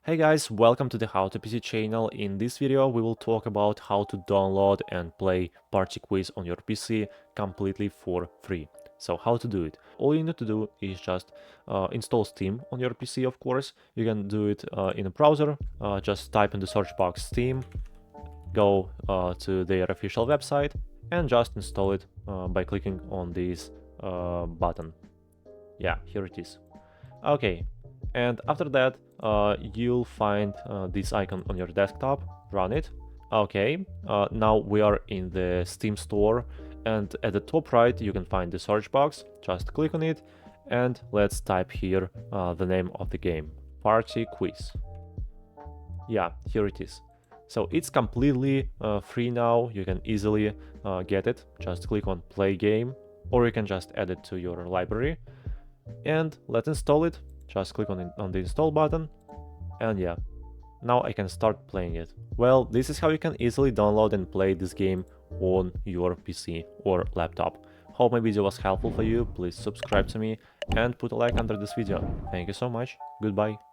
Hey guys, welcome to the How to PC channel. In this video we will talk about how to download and play Party Quiz on your PC completely for free. So how to do it? All you need to do is just install Steam on your PC, of course. You can do it in a browser, just type in the search box Steam, go to their official website and just install it by clicking on this button. Yeah, here it is. Okay, and after that you'll find this icon on your desktop. Run it. Okay, now we are in the Steam store, and at the top right you can find the search box. Just click on it and let's type here the name of the game, Party Quiz. Yeah, here it is. So it's completely free now. You can easily get it. Just click on play game, or you can just add it to your library. And let's install it. Just click on the install button, and yeah, now I can start playing it. Well, this is how you can easily download and play this game on your PC or laptop. Hope my video was helpful for you. Please subscribe to me and put a like under this video. Thank you so much. Goodbye.